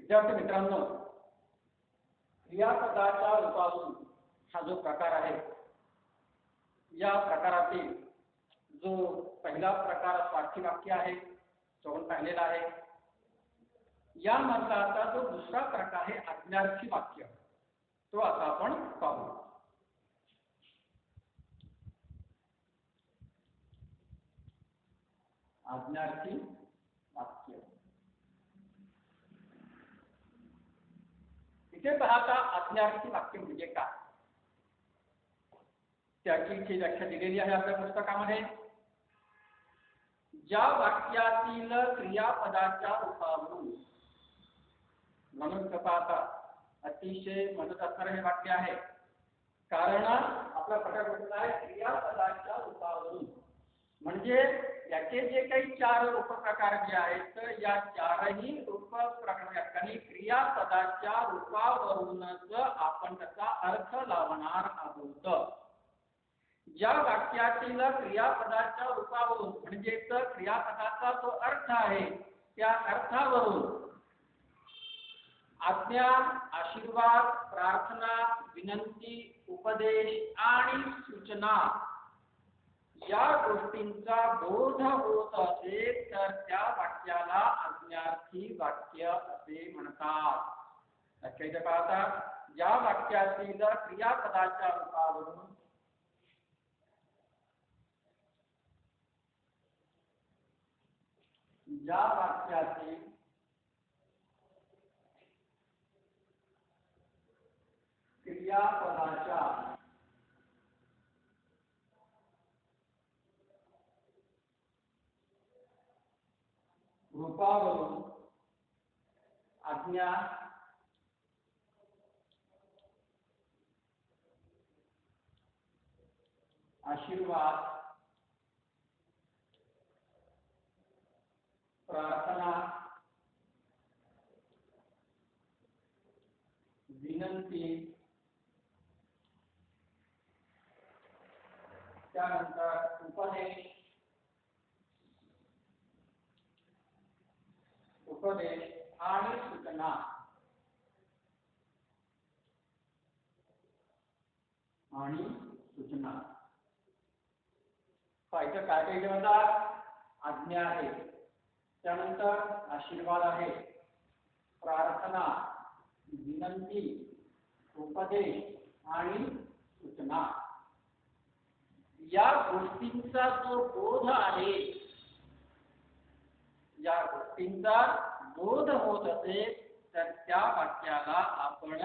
विद्यार्थी मित्रांनो, क्रियापदाच्या रूपावरून हा जो प्रकार आहे, या प्रकारातील जो पहिला प्रकार स्वार्थी वाक्य आहे तो आपण पाहिलेला आहे. यामधला आता जो दुसरा प्रकार आहे आज्ञार्थी वाक्य, तो आता आपण पाहू. आज्ञार्थी वाक्य. इथे पाहता आज्ञार्थी वाक्य म्हणजे काय, त्याची व्याख्या दिलेली आहे आपल्या पुस्तकामध्ये. ज्या वाक्यातील क्रियापदाच्या रूपावरून, म्हणून पाहता अतिशय मदत असणारे हे वाक्य आहे, कारण आपला प्रकार कुठला आहे, क्रियापदाच्या रूपावरून. म्हणजे याचे जे काही चार उपप्रकार जे आहेत, या चारही उपप्रकारांनी क्रियापदाच्या रूपावरूनच आपण त्याचा अर्थ लावणार आहोत. ज्या वाक्यातील क्रियापदाच्या रूपावरून म्हणजेच क्रियापदाचा जो अर्थ आहे, त्या अर्थावरून आज्ञा, आशीर्वाद, प्रार्थना, विनंती, उपदेश आणि सूचना या गोष्टींचा बोध होत असेल तर त्या वाक्याला आज्ञार्थी वाक्य असे म्हणतात. लक्षात पाहता, ज्या वाक्यातील क्रियापदाच्या रूपावरून ज्या वाक्यातील क्रियापदाच्या रूपावरून आज्ञा, आशीर्वाद, प्रार्थना, विनंती, त्यानंतर उपदेश आणि सूचना इथं काय काय म्हणतात, आज्ञा आहे, त्यानंतर आशीर्वाद आहे, प्रार्थना, विनंती, उपदेश आणि सूचना. या गोष्टींचा जो बोध आहे, या गोष्टींचा बोध होत असेल तर त्या वाक्याला आपण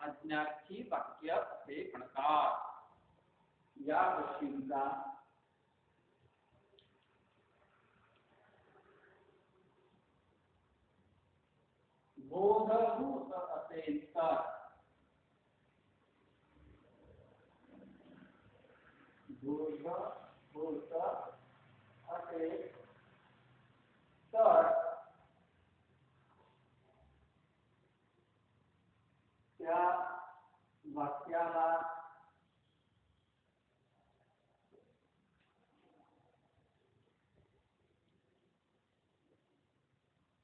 आज्ञार्थी वाक्य असे म्हणतात. या गोष्टींचा बोध होत असेल तर, बोध होत असेल तर त्या वाक्याला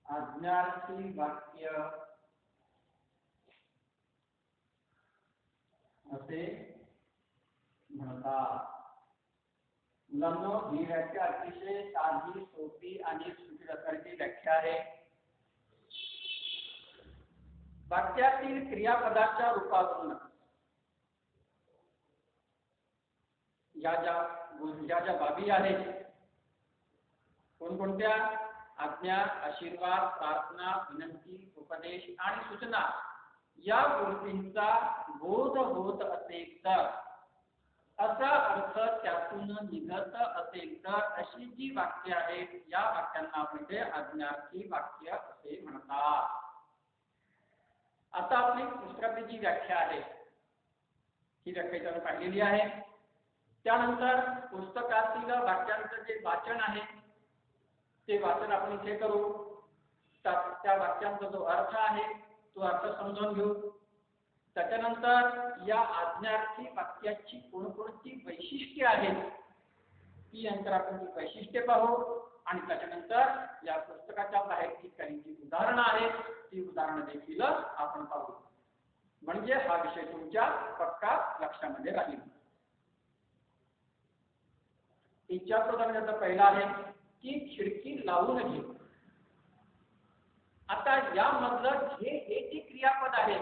आज्ञार्थी वाक्य असे म्हणतात. मुलांनो, ही व्याख्या अतिशय साधी, सोपी आणि सुटसुटीत असणारी व्याख्या आहे. वाक्यातील क्रियापदाच्या रूपावरून या ज्या बाबी आहेत, कोणकोणत्या, आज्ञा, आशीर्वाद, प्रार्थना, विनंती, उपदेश आणि सूचना, या गोष्टींचा बोध होत असेल तर, असा अर्थ त्यातून निघत असेल तर, अशी जी वाक्य आहेत, या वाक्यांना आपण आज्ञार्थी वाक्य असे म्हणतात. आता आपली पुस्तकातली जी व्याख्या आहे, ही व्याख्या आपण पाहिलेली आहे. त्यानंतर पुस्तकातील वाक्यांचं जे वाचन आहे, ते वाचन आपण इथे करू. त्या वाक्यांचा जो अर्थ आहे, तो अर्थ समजून घेऊ. त्याच्यानंतर या आज्ञार्थी वाक्याची कोणकोणती वैशिष्ट्ये आहेत, ती नंतर आपण ती वैशिष्ट्ये पाहू. आणि त्याच्यानंतर या पुस्तकाच्या बाहेरची काही जी उदाहरणं आहेत ती उदाहरणं देखील आपण पाहू, म्हणजे हा विषय तुमच्या पक्का लक्षामध्ये राहील. इच्छाचं उदाहरण त्याचा पहिला आहे की खिडकी लावून घे. आता यामधलं घे हे जे क्रियापद आहे,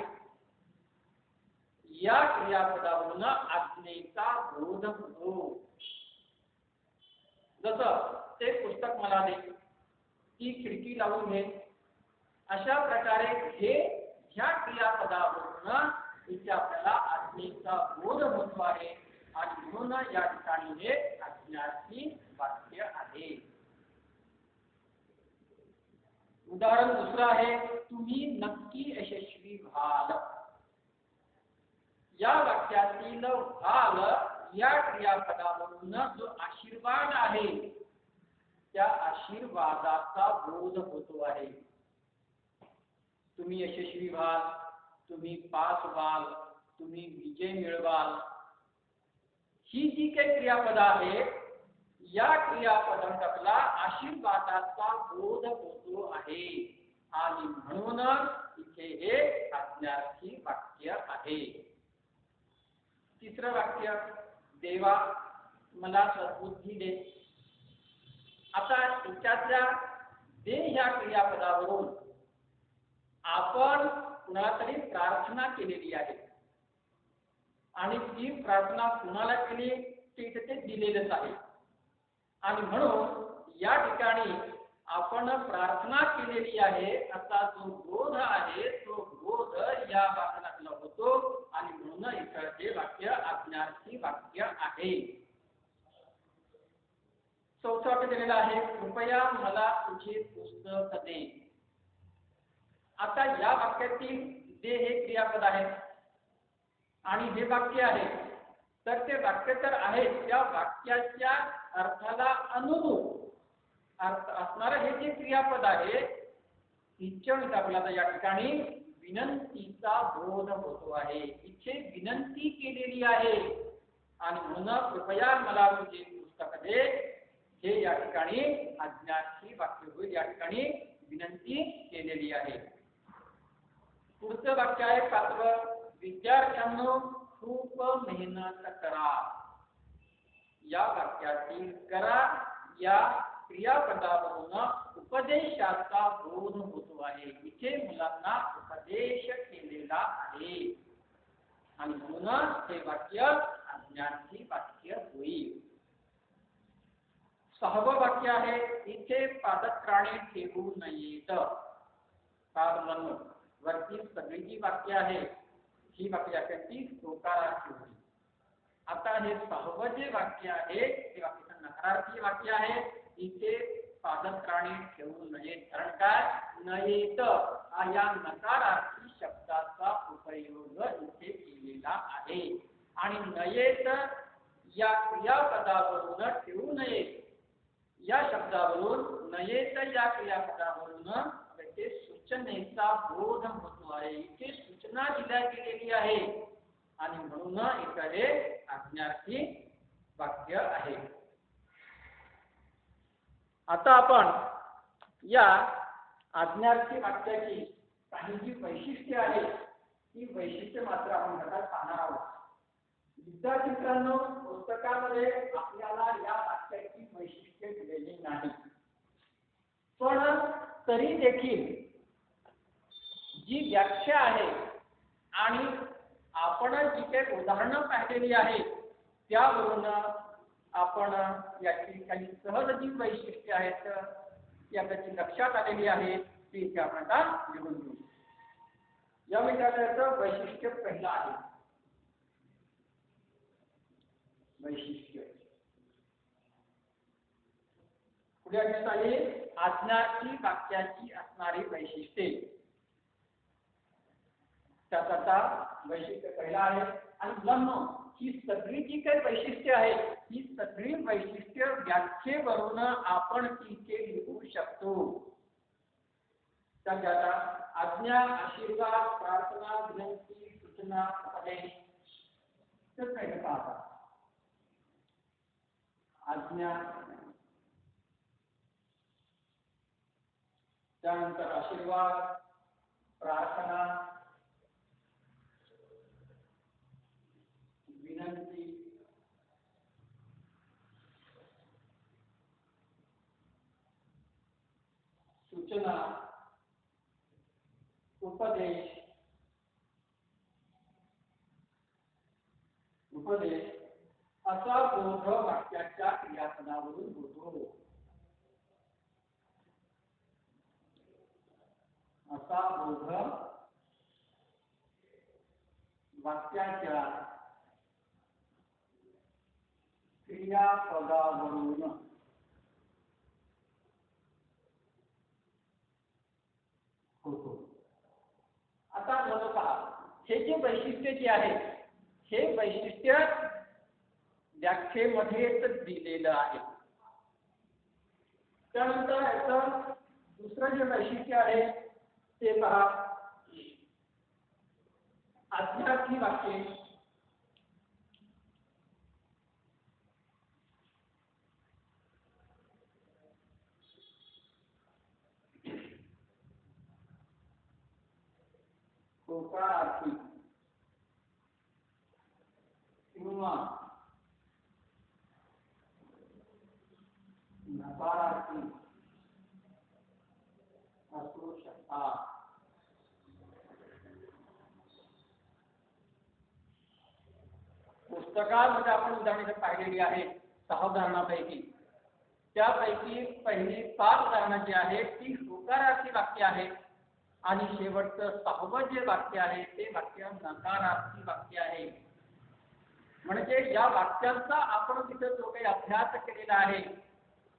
या क्रियापदावरून आज्ञेचा बोध होतो. जसं ते पुस्तक मला दे, ती खिडकी लावून घे, अशा प्रकारे घे ह्या क्रियापदावरून इथे आपल्याला आज्ञेचा बोध होतो आहे आणि म्हणून या ठिकाणी हे आज्ञार्थी वाक्य आहे. उदाहरण दुसरं आहे, तुम्ही नक्की यशस्वी व्हाल. या वाक्यातील व्हाल या क्रियापदावरून जो आशीर्वाद आहे त्या आशीर्वादाचा बोध होतो आहे. तुम्ही यशस्वी व्हाल, तुम्ही पास व्हाल, तुम्ही विजय मिळवाल, ही जी काही क्रियापद आहे या क्रियापदाला आशीर्वादाचा बोध होतो आहे आणि म्हणून इथे हे आज्ञार्थी वाक्य आहे. तिसरं वाक्य, देवा मला सद्बुद्धी दे. आता त्याच्यातल्या दे ह्या क्रियापदावरून आपण कुणाला तरी प्रार्थना केलेली आहे आणि ती प्रार्थना कुणाला केली ते दिलेलंच आहे आणि म्हणून या ठिकाणी आपण प्रार्थना केलेली आहे असा जो बोध आहे तो बोध या वाक्याला होतो आणि म्हणून इथं हे वाक्य आज्ञार्थी वाक्य आहे. चौथं वाक्य दिलेलं आहे, कृपया मला तुझे पुस्तक दे. आता या वाक्यातील दे हे क्रियापद आहे आणि हे वाक्य आहे, तर ते वाक्य तर आहे त्या वाक्याच्या अर्थाला अनुरूप अर्थ असणारं हे जे क्रियापद आहे इच्छित आपल्याला या ठिकाणी विनंतीचा बोध होतो आहे. इथे विनंती केलेली आहे आणि म्हणून कृपया मला तुझे पुस्तक दे हे या ठिकाणी आज्ञार्थी वाक्य होईल. या ठिकाणी विनंती केलेली आहे. पुढचं वाक्य आहे पाचवं, विद्यार्थ्यांनो खूप मेहनत करा. या वाक्यातील करा या क्रियापदावरून उपदेशाचा बोध होतो आहे. इथे मुलांना उपदेश केलेला आहे आणि म्हणून हे वाक्य आज्ञार्थी वाक्य होईल. सहावं वाक्य आहे, इथे पादत्राणे ठेवू नयेत. पाद वरती सगळी जी वाक्य आहे ही वाक्यासाठी होकारार्थी होईल. आता हे सहावं जे वाक्य आहे ते वाक्य नकारार्थी वाक्य आहे. इथे पादत्राणे ठेवू नयेत. कारण काय, नयेत हा या नकारार्थी शब्दाचा उपयोग इथे केलेला आहे आणि नयेत या क्रियापदावरून ठेवू नयेत या शब्दावरून नयेत या क्रियापदावरून ते सूचनेचा बोध होतो आहे. इथे सूचना दिल्या गेलेली आहे आणि म्हणून इथे हे आज्ञार्थी वाक्य आहे. आता आपण या आज्ञार्थी वाक्याची काही जी वैशिष्ट्ये आहेत ती वैशिष्ट्य मात्र आपण घटात पाहणार आहोत. विद्यार्थी मित्रांनो, पुस्तकामध्ये आपल्याला या वाक्याची वैशिष्ट्ये दिलेली नाही, पण तरी देखील जी व्याख्या आहे आणि आपण जी काही उदाहरणं पाहिलेली आहेत त्यावरून आपण याची काही सहज जी वैशिष्ट्ये आहेत ती आपल्याची लक्षात आलेली आहे ती इथे आपण आता लिहून घेऊ. या विचाराचं वैशिष्ट्य पहिलं आहे वैशिष्ट्य. पुढे आली आज्ञार्थी वाक्याची असणारी वैशिष्ट्ये. त्याचा वैशिष्ट्य पहिला आहे आणि मुलांनो ही सगळी जी काही वैशिष्ट्ये आहेत ही सगळी वैशिष्ट्य व्याख्येवरून आपण तिथे लिहू शकतो. त्याच्या आज्ञा, आशीर्वाद, प्रार्थना, विनंती, सूचना, उपदेश तर काही पाहता. आज्ञा, त्यानंतर आशीर्वाद, प्रार्थना, विनंती, सूचना, उपदेश, असा बोध वाक्याच्या क्रियापदावरून होतो. असा बोध वाक्याच्या क्रियापदावरून होतो. आता बघा, हे जे वैशिष्ट्य जे आहे, हे वैशिष्ट्य व्याख्येमध्येच दिलेलं आहे. त्यानंतर याचं दुसरं जे वैशिष्ट्य आहे ते पहा, आज्ञार्थी वाक्ये. होकारार्थी किंवा नकारार्थी असू शकतात. पुस्तकामध्ये आपण उदाहरणे पाहिलेली आहेत 6 उदाहरणांपैकी. त्यापैकी पहिली 5 उदाहरणं जी आहेत ती होकारार्थी वाक्य आहेत आणि शेवटचं 6वं जे वाक्य आहे ते वाक्य नकारार्थी वाक्य आहे. म्हणजे या वाक्यांचा आपण तिथे जो काही अभ्यास केलेला आहे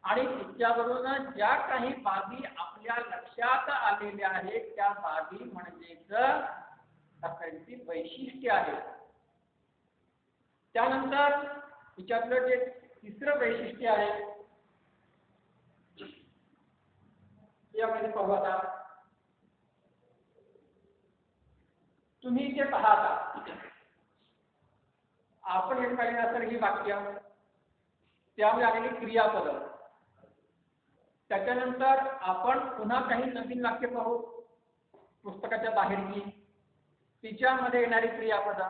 आणि त्याच्यावरून ज्या काही बाबी आपल्या लक्षात आलेल्या आहेत त्या बाबी म्हणजेच त्यांची वैशिष्ट्य आहे. त्यानंतर तिच्यातलं जे तिसरं वैशिष्ट्य आहे यामध्ये पाहता, तुम्ही जे पाहता आपण हे काही असेल ही वाक्य, त्यामध्ये आलेली क्रियापद, त्याच्यानंतर आपण पुन्हा काही नवीन वाक्य पाहू पुस्तकाच्या बाहेरची, तिच्यामध्ये येणारी क्रियापद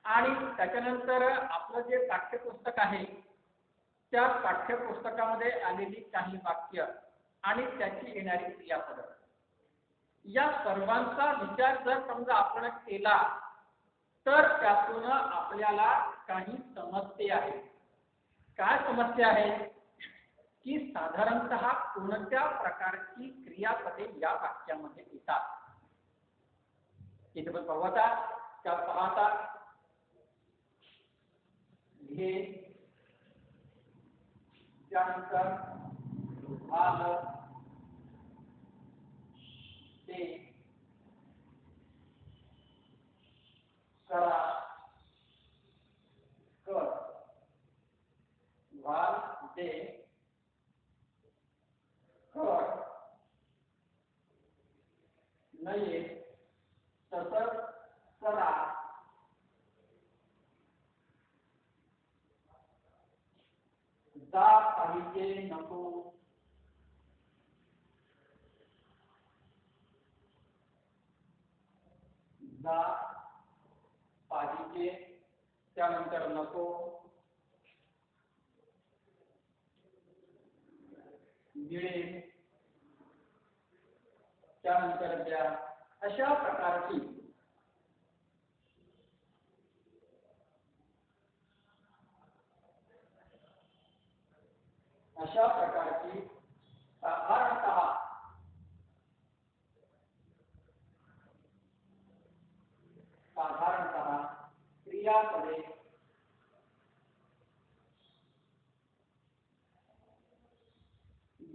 आणि त्याच्यानंतर आपलं जे पाठ्यपुस्तक आहे त्या पाठ्यपुस्तकामध्ये आलेली काही वाक्य आणि त्याची येणारी क्रियापद, या सर्वांचा विचार जर समजा आपण केला तर त्यातून आपल्याला काही समजते आहे. काय समजते आहे की साधारणतः कोणत्या प्रकारची क्रियापदे या वाक्यामध्ये येतात. इथे पण पाहता त्या पाहता घे, त्यानंतर आलं, ते, करा, कर, घाल, दे, कर, नये, तसंच करा, जा पाहिजे, नको, जा पाहिजे, त्यानंतर नको, मिळेल, त्यानंतर द्या. अशा प्रकारची साधारणतः क्रियापदे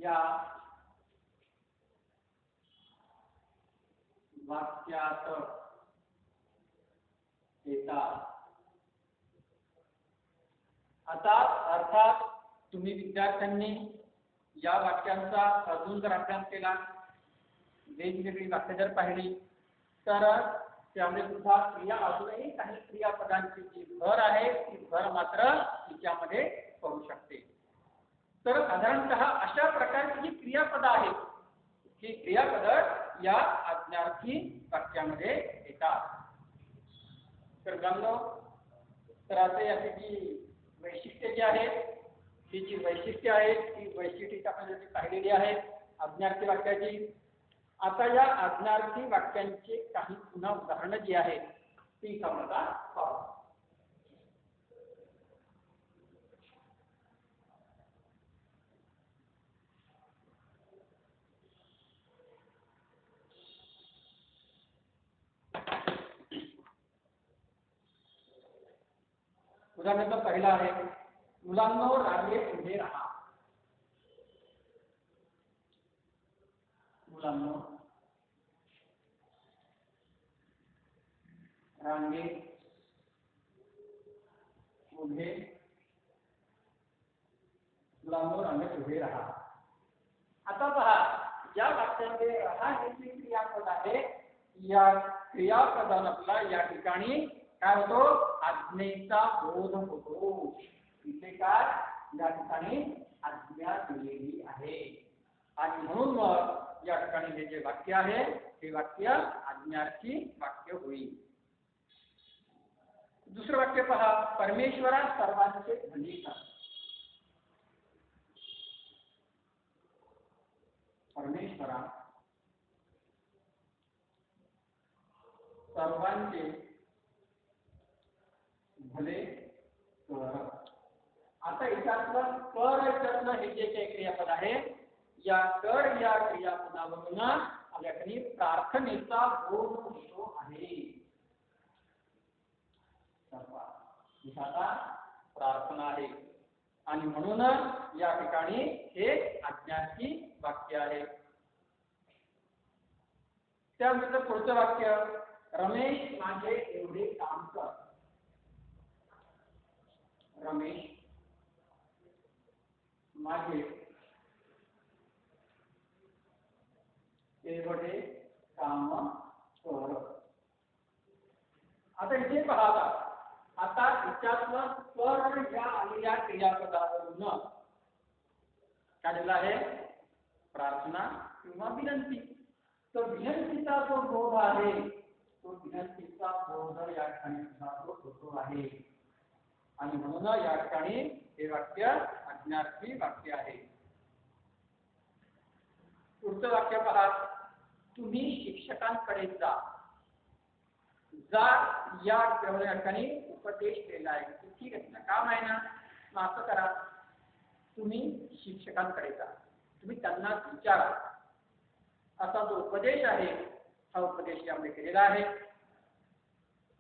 या वाक्यात येतात. आता अर्थात तुम्ही विद्यार्थ्यांनी या वाक्यांचा अजून जर अभ्यास केला, वेगवेगळी वाक्य जर पाहिली तर त्यामध्ये सुद्धा क्रिया अजूनही काही क्रियापदांची जी भर आहे ती भर मात्र तिच्यामध्ये पडू शकते. तर साधारणतः अशा प्रकारची जी क्रियापद आहेत ही क्रियापद या आज्ञार्थी वाक्यामध्ये येतात. तर गणलो तर असे याची जी वैशिष्ट्ये जी आहेत, ही जी वैशिष्ट्ये आहेत ती वैशिष्ट्ये आपण जशी पाहिलेली आहेत आज्ञार्थी वाक्याची. आता या आज्ञार्थी वाक्यांचे काही पुन्हा उदाहरणं जी आहेत ती समजा पाहू. उदाहरणार्थ पहिला आहे, मुलांनो रांगेत उभे राहा. मुलांनो रांगेत उभे, मुलांनो रांगेत उभे राहा. आता पहा, या वाक्यामध्ये राहा हे जे क्रियापद आहे, या क्रियापदाला या ठिकाणी काय होतो, आज्ञेचा बोध होतो. इथे काय, या ठिकाणी आज्ञा दिलेली आहे आणि म्हणून मग या ठिकाणी हे जे वाक्य आहे हे वाक्य आज्ञार्थी वाक्य होईल. दुसरं वाक्य पहा, परमेश्वरा सर्वांचे भले कर. परमेश्वरा सर्वांचे भले कर. आता याच्यातलं कर याच्यातलं हे जे काही क्रियापद आहे, या कर या क्रियापदावरून आपल्याकडे प्रार्थनेचा बोध होतो आहे. प्रार्थना आहे आणि म्हणून या ठिकाणी हे आज्ञार्थी वाक्य आहे. त्यानंतर पुढचं वाक्य, रमेश माझे एवढे काम कर. रमेश माझे एवढे काम कर. आता इथे पहा, आता याच्यातलं कर या आलेल्या क्रियापदावरून काय दिलं आहे, प्रार्थना किंवा विनंती. तो विनंतीचा जो बोध आहे, तो विनंतीचा बोध या ठिकाणी होतो आहे आणि म्हणून या ठिकाणी हे वाक्य आज्ञार्थी वाक्य आहे. पुढचं वाक्य पहा, तुम्ही शिक्षकांकडे जा. जा या ठिकाणी उपदेश केला आहे. ठीक आहे ना, काम आहे ना, मग असं करा, तुम्ही शिक्षकांकडे जा, तुम्ही त्यांना विचारा. असा जो उपदेश आहे हा उपदेश यामध्ये केलेला आहे.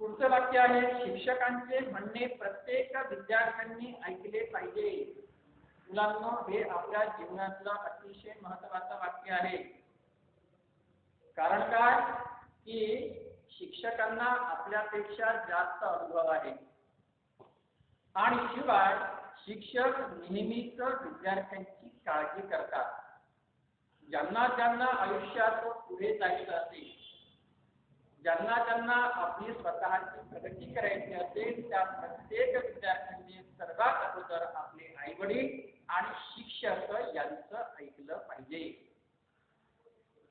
पुढचं वाक्य आहे, शिक्षकांचे म्हणणे प्रत्येक विद्यार्थ्यांनी ऐकले पाहिजे. मुलांनो हे आपल्या जीवनातलं अतिशय महत्त्वाचं वाक्य आहे. कारण काय, की शिक्षकांना आपल्यापेक्षा जास्त अनुभव आहे आणि शिवाय शिक्षक नेहमीच विद्यार्थ्यांची काळजी करतात. ज्यांना ज्यांना आयुष्यात पुढे जायचं असेल, ज्यांना ज्यांना आपली स्वतःची प्रगती करायची असेल, त्या प्रत्येक विद्यार्थ्यांनी सर्वात अगोदर आपले आई वडील आणि शिक्षक यांचं ऐकलं पाहिजे.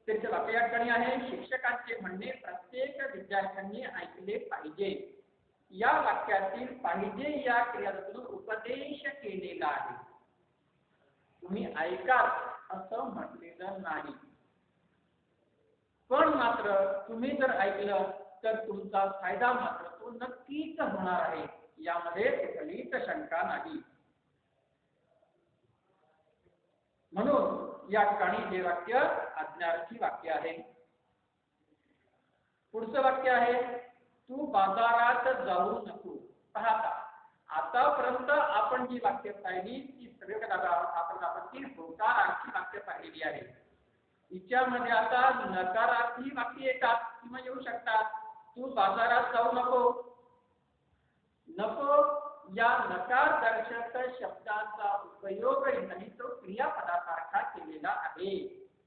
त्याचे वाक्य या ठिकाणी आहे, शिक्षकांचे म्हणणे प्रत्येक विद्यार्थ्यांनी ऐकले पाहिजे. या वाक्यातील पाहिजे या क्रियापदातून उपदेश केलेला आहे. तुम्ही ऐका असं म्हटलेलं नाही, पण मात्र तुम्ही जर ऐकलं तर तुमचा फायदा मात्र तो नक्कीच होणार आहे, यामध्ये कुठलीच शंका नाही. म्हणून या ठिकाणी हे वाक्य आज्ञार्थी वाक्य आहे. पुढचं वाक्य आहे, तू बाजारात जाऊ नको. पाहता आतापर्यंत आपण जी वाक्य पाहिली ती सगळे आपण ती होकारार्थी वाक्य पाहिलेली आहे. हिच्यामध्ये आता नकारार्थी वाक्य येतात किंवा येऊ शकतात. तू बाजारात जाऊ नको. नको या नकार दर्शक शब्दाचा उपयोग नाही तो क्रियापदासारखा केलेला आहे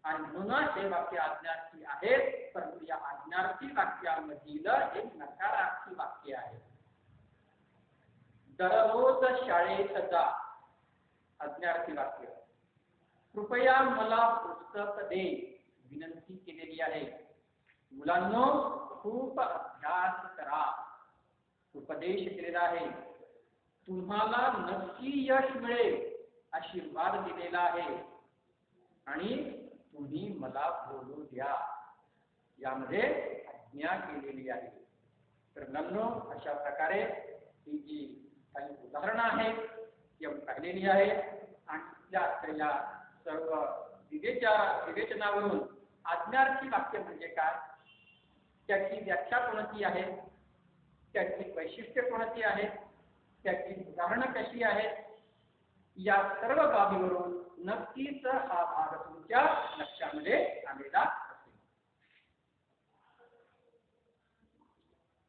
आणि म्हणून हे वाक्य आज्ञार्थी आहे. परंतु या आज्ञार्थी वाक्यामधील एक नकारार्थी वाक्य आहे. दररोज शाळेत जा. आज्ञार्थी वाक्य, कृपया मला पुस्तक दे. विनंती केलेली आहे. मुलांनो, खूप अभ्यास करा. उपदेश केलेला आहे. तुम्हाला नक्की यश मिळेल आशीर्वाद दिलेला आहे आणि तुम्ही मला बोलू द्या यामध्ये आज्ञा केलेली आहे. तर मुलांनो, अशा प्रकारे ही जी काही उदाहरणं आहेत ती आपण पाहिलेली आहे आणि त्या सर्व विवेचनावरून आज्ञार्थी वाक्य म्हणजे काय, त्याची व्याख्या कोणती आहे, त्याची वैशिष्ट्य कोणती आहेत, त्याची उदाहरणं कशी आहेत, या सर्व बाबीवरून नक्कीच हा भाग तुमच्या लक्षामध्ये आलेला